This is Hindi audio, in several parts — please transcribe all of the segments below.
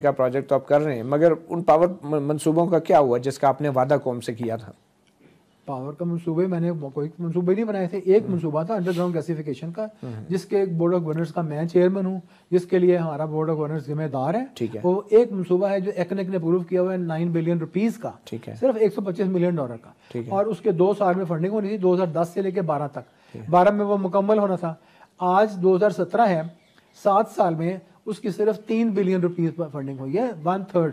का प्रोजेक्ट तो आप कर रहे हैं, मगर उन पावर मंसूबों का क्या हुआ जिसका आपने वादा कौम से किया था? पावर का मंसूबे मैंने कोई मंसूबे नहीं बनाए थे। एक मंसूबा था अंडरग्राउंड गैसिफिकेशन का, जिसके बोर्ड ऑफ गवर्नर्स का मैं चेयरमैन हूँ, जिसके लिए हमारा बोर्ड ऑफ गवर्नर्स जिम्मेदार है। ठीक है। वो एक मंसूबा है जो एक्नेक ने अप्रूव किया हुआ है 9 बिलियन रुपीस का। ठीक है। सिर्फ 125 मिलियन डॉलर का। ठीक है। और उसके 2 साल में फंडिंग होनी थी, 2010 से लेकर 12 तक। 12 में वो मुकम्मल होना था। आज 2017 है, 7 साल में उसकी सिर्फ 3 बिलियन रुपीस फंडिंग हुई है, 1/3।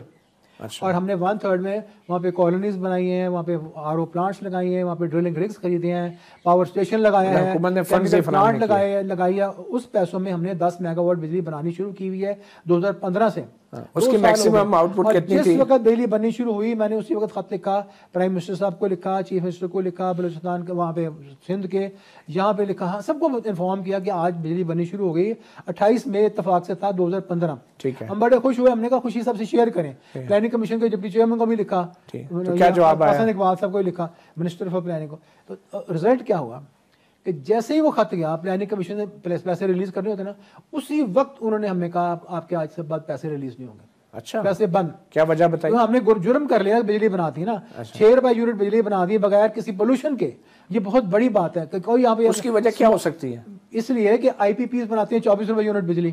अच्छा। और हमने 1/3 में वहाँ पे कॉलोनीज बनाई हैं, वहाँ पे आरओ प्लांट्स लगाई हैं, वहाँ पे ड्रिलिंग रिग्स खरीदे हैं, पावर स्टेशन लगाया है, हुकूमत ने फंड केमिकल प्लांट लगाई है। उस पैसों में हमने 10 मेगावाट बिजली बनानी शुरू की हुई है 2015 से। उसकी मैक्सिमम आउटपुट कितनी थी? जिस वक्त बिजली बननी शुरू हुई, मैंने उसी वक्त खत लिखा, प्राइम मिनिस्टर साहब को लिखा, चीफ मिनिस्टर को लिखा, बलूचिस्तान के वहाँ पे सिंध के यहाँ पे लिखा, सबको इन्फॉर्म किया कि आज बिजली बननी शुरू हो गई। 28 मई इत्तेफाक से था 2015। ठीक है। हम बड़े खुश हुए, हमने कहा खुशी सबसे शेयर करें। प्लानिंग कमीशन के डिप्टी चेयरमैन को भी लिखा, तो क्या जवाब आया? हसन इकबाल साहब को लिखा, मिनिस्टर फॉर प्लानिंग को। तो रिजल्ट क्या हुआ कि जैसे ही वो खत गया, प्लानिंग कमीशन ने पैसे रिलीज करने होते ना, उसी वक्त उन्होंने हमें कहा आपके आज से बाद पैसे रिलीज नहीं होंगे। अच्छा। पैसे बंद। क्या वजह बताइए? तो हमने जुर्म कर लिया, बिजली बनाती ना। अच्छा। 6 रुपए यूनिट बिजली बना दी बगैर किसी पोल्यूशन के। ये बहुत बड़ी बात है कि कोई यहाँ पे, उसकी वजह क्या हो सकती है? इसलिए कि आईपीपीस बनाते हैं 24 रुपए यूनिट बिजली।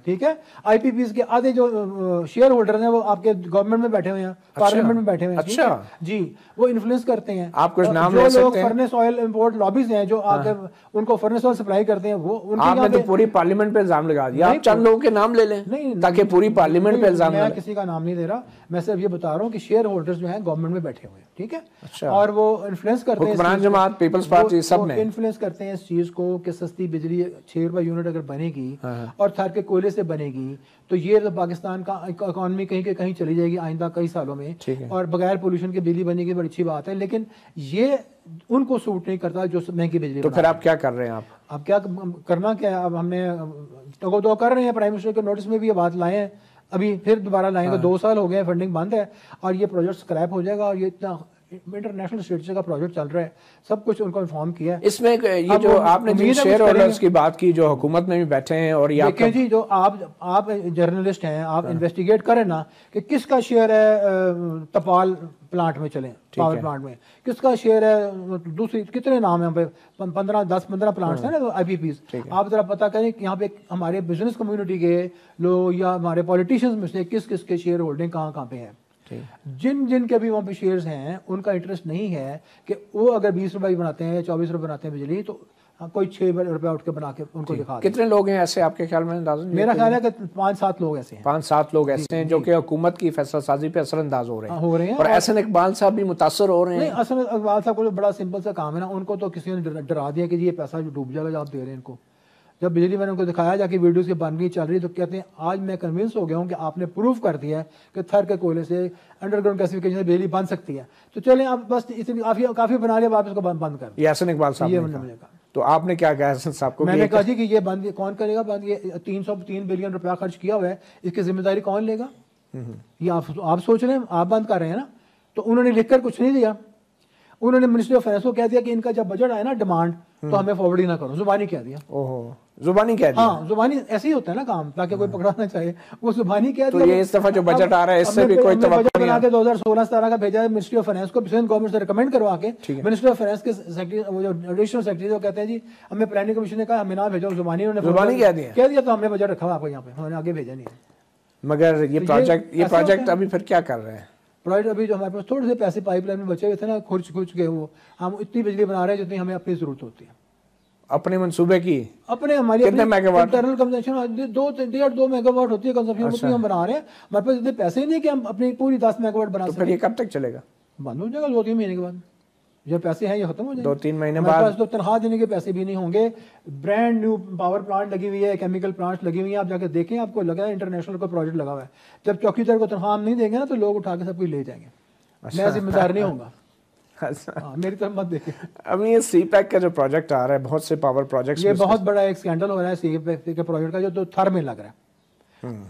ठीक है। आईपीपीस के आधे जो शेयर होल्डर हैं वो आपके गवर्नमेंट में बैठे हुए हैं, पार्लियामेंट में बैठे हुए हैं। अच्छा जी, वो इन्फ्लुएंस करते हैं। आप कुछ नाम जो ले सकते लोग हैं? फर्नेस ऑयल इंपोर्ट लॉबीज हैं जो आगे उनको फर्नेस ऑयल सप्लाई करते हैं, वो उनके आपने तो पूरी पार्लियामेंट पे इल्जाम लगा दिया। आप चंद लोगों के नाम ले लें नहीं, ताकि पूरी पार्लियामेंट पे इल्जाम मैं किसी का नाम नहीं दे रहा, मैं सिर्फ ये बता रहा हूँ कि शेयर होल्डर्स जो हैं गवर्नमेंट में बैठे हुए हैं। ठीक है। अच्छा। और वो इन्फ्लुएंस करते हैं, हुक्मरान जमात, पीपल्स पार्टी, सब ने इन्फ्लुएंस करते हैं इस चीज को कि सस्ती बिजली 6 रुपए यूनिट अगर बनेगी और थर के कोयले से बनेगी तो ये तो पाकिस्तान का इकोनॉमी कहीं के कहीं चली जाएगी आइंदा कई सालों में। और बगैर पोल्यूशन की बिजली बनेगी, बड़ी अच्छी बात है, लेकिन ये उनको सूट नहीं करता जो महंगी बिजली। तो फिर आप क्या कर रहे हैं? आप क्या करना क्या है? अब हमने तो कर रहे हैं, प्राइम मिनिस्टर के नोटिस में भी ये बात लाए हैं, अभी फिर दोबारा लाएंगे। 2 साल हो गए, फंडिंग बंद है और ये प्रोजेक्ट स्क्रैप हो जाएगा। और ये इतना इंटरनेशनल स्टेटस का प्रोजेक्ट चल रहा है, सब कुछ उनको इन्फॉर्म किया है। इसमें ये जो आपने जिन शेयर होल्डर्स की बात की जो हुकूमत में भी बैठे हैं, और ये देखिए जी, जो आप जर्नलिस्ट हैं, आप इन्वेस्टिगेट करें ना कि किसका शेयर है तपाल प्लांट में चले, पावर प्लांट में किसका शेयर है, दूसरी कितने नाम है, 10-15 प्लांट्स हैं ना आईपीपीस। आप जरा पता करें कि यहाँ पे हमारे बिजनेस कम्युनिटी के लोग या हमारे पॉलिटिशियंस में से किस किस के शेयर होल्डिंग कहाँ पे है। जिन के भी वहाँ पे शेयर्स हैं उनका इंटरेस्ट नहीं है कि वो अगर 20 रुपए बनाते हैं या 24 रुपए बनाते हैं बिजली, तो कोई 6 रुपए उठ के बना के उनको दिखा। कितने लोग हैं ऐसे आपके ख्याल में? मेरा ख्याल है कि 5-7 लोग ऐसे हैं। 5-7 लोग ऐसे हैं जो कि हुकूमत की फैसला साजी पे असरअंदाज हो रहे हैं। और हसन इकबाल साहब भी मुतासर हो रहे हैं। हसन इकबाल साहब को बड़ा सिंपल सा काम है ना, उनको तो किसी ने डरा दिया कि ये पैसा जो डूब जाएगा जो आप दे रहे हैं इनको। जब बिजली मैंने उनको दिखाया जाके वीडियोस की बनगी चल रही, तो कहते हैं आज मैं कन्विंस हो गया हूँ कि आपने प्रूव कर दिया है कि थर के कोयले से अंडरग्राउंड गैसिफिकेशन से बिजली बन सकती है। तो चलें आप बस इतनी काफी बना लिया, आप इसको बंद कर। ये हसन इकबाल साहब ने कहा। तो आपने क्या कहा हसन साहब को? मैंने कहा जी कि ये बंद कौन करेगा बंद? ये 303 बिलियन रुपया खर्च किया हुआ है, इसकी जिम्मेदारी कौन लेगा? ये आप सोच रहे हैं, आप बंद कर रहे हैं ना। तो उन्होंने लिखकर कुछ नहीं दिया, उन्होंने मिनिस्ट्री ऑफ फाइनेंस को कह दिया कि इनका जब बजट आया ना डिमांड, तो हमें फॉरवर्ड ही ना करो। जुबानी कह दिया। ओहो, जुबानी कह दिया। हाँ, जुबानी ऐसे ही होता है ना काम, ताकि कोई पकड़ा ना चाहे, वो जुबानी कह दिया। तो ये इस दफा जो बजट आ रहा है इससे भी कोई बजट बना के 2016-17 का भेजा है मिनिस्ट्री ऑफ फाइनेंस को, गवर्नमेंट से रिकमेंड करवा के। मिनिस्ट्री ऑफ फाइनेंस के सेक्रेटरी, वो जो एडिशनल सेक्रेटरी, वो कहते हैं जी हमें प्लानिंग कमीशन ने कहा हमें ना भेजो, जुबानी जुबानी कह दिया। तो हमने बजट रखा हुआ आपको यहाँ पे, हमने आगे भेजा नहीं है। मगर ये प्रोजेक्ट अभी फिर क्या कर रहे हैं? प्रोजेक्ट अभी जो हमारे पास थोड़े से पैसे पाइपलाइन में बचे हुए थे ना, खुर्च के, वो हम इतनी बिजली बना रहे हैं जितनी हमें अपनी जरूरत होती है। अपने मंसूबे की अपने हमारी कितने मेगावाट? इंटरनल कंजम्पशन 2 मेगावाट होती है कंजम्पशन। अच्छा। हम बना रहे हैं, हमारे पास इतने पैसे ही नहीं कि हम अपनी पूरी 10 मेगावाट बना सकें। फिर ये कब तक चलेगा? बंद हो जाएगा 2-3 महीने के बाद। जो पैसे हैं ये खत्म हो जाएंगे 2-3 महीने बाद। तो तनख्वाह देने के पैसे भी नहीं होंगे। ब्रांड न्यू पावर प्लांट लगी हुई है, केमिकल प्लांट लगी हुई है, आप जाके देखें, आपको लगा है इंटरनेशनल का प्रोजेक्ट लगा हुआ है। जब चौकीदार को तनख्वाह नहीं देंगे ना, तो लोग उठा के सब कुछ ले जाएंगे। मैं जिम्मेदार नहीं होऊंगा। मेरी तरफ मत देखिए। अब ये सीपैक का जो प्रोजेक्ट आ रहा है, बहुत से पावर प्रोजेक्ट्स, ये बहुत बड़ा एक स्कैंडल हो रहा है सीपैक के प्रोजेक्ट का, जो तो थर में लग रहा है।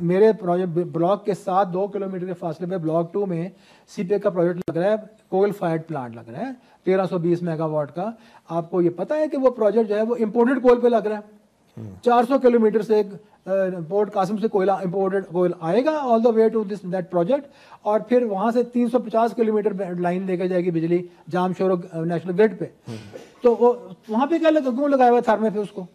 मेरे प्रोजेक्ट ब्लॉक के साथ 2 किलोमीटर के फासले पे ब्लॉक 2 में सीपैक का प्रोजेक्ट लग रहा है, कोल फायर्ड प्लांट लग रहा है 1320 मेगावाट का। आपको ये पता है कि वो प्रोजेक्ट जो है वो इम्पोर्टेड कोल पे लग रहा है। 400 किलोमीटर से पोर्ट कासिम से कोयला इंपोर्टेड कोयला आएगा all the way to this that project, और फिर वहाँ से 350 किलोमीटर लाइन लेकर जाएगी बिजली जामशोरो नेशनल ग्रिड पे। तो वो वहाँ पे क्या क्यों लगाया हुआ थार में? फिर उसको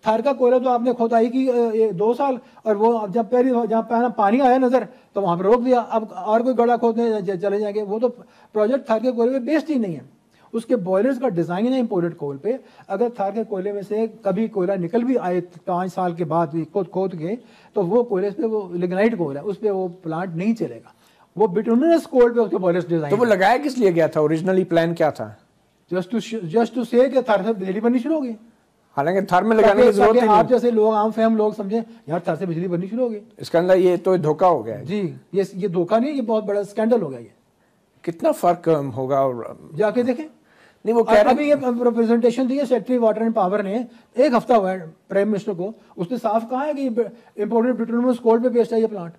थार का कोयला तो आपने खोदाई की 2 साल, और वो जब जहाँ पहला पानी आया नजर तो वहाँ पर रोक दिया। अब और कोई गड्ढा खोदने चले जाएंगे। वो तो प्रोजेक्ट थार के कोयले पे बेस्ड ही नहीं है, उसके बॉयलर्स का डिज़ाइन है इंपोर्टेड कोल पे। अगर थार के कोयले में से कभी कोयला निकल भी आए 5 साल के बाद भी खोद के, तो वो कोयले पे वो लिग्नाइट कोल है, उस पर वो प्लांट नहीं चलेगा। वो बिटुमिनस कोल पे उसके बॉयलर्स डिजाइन। तो वो लगाया किस लिए गया था? ओरिजिनली प्लान क्या था? जस्ट टू से कि थार से बिजली बननी शुरू होगी। हालांकि थार में लगाने की जरूरत नहीं। आप जैसे लोग, आम फहम लोग समझे यार थार से बिजली बननी शुरू होगी, इसके अंदर ये तो धोखा हो गया है जी। ये धोखा नहीं, ये बहुत बड़ा स्कैंडल हो गया। ये कितना फर्क होगा? और जाके देखें। नहीं, वो कह रहे अभी ये प्रेजेंटेशन दी है सेक्रेटरी वाटर एंड पावर ने, 1 हफ्ता हुआ है प्राइम मिनिस्टर को, उसने साफ कहा है कि इंपोर्टेड बिटुमिनस कोल पे बेस्ड है ये प्लांट।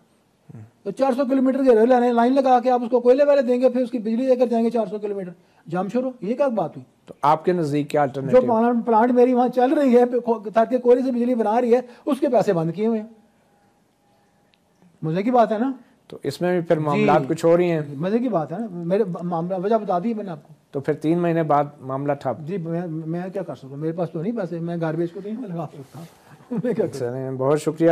तो 400 किलोमीटर के रेल लाइन लगा के आप उसको कोयले वाले देंगे, फिर उसकी बिजली देकर जाएंगे 400 किलोमीटर जामशोरो। ये क्या बात हुई? तो आपके नजदीक क्या अल्टरनेटिव? जो प्लांट मेरी वहां चल रही है, ताकि कोयले से बिजली बना रही है, उसके पैसे बंद किए हुए हैं। मजे की बात है ना? तो इसमें भी फिर मामला कुछ हो रही हैं। मजे की बात है ना? मेरे मामला वजह बता दी मैंने आपको। तो फिर 3 महीने बाद मामला ठप? जी मैं क्या कर सकता हूँ, मेरे पास तो नहीं पैसे, मैं गार्बेज को तो नहीं लगा सकता। मैं क्या बहुत शुक्रिया।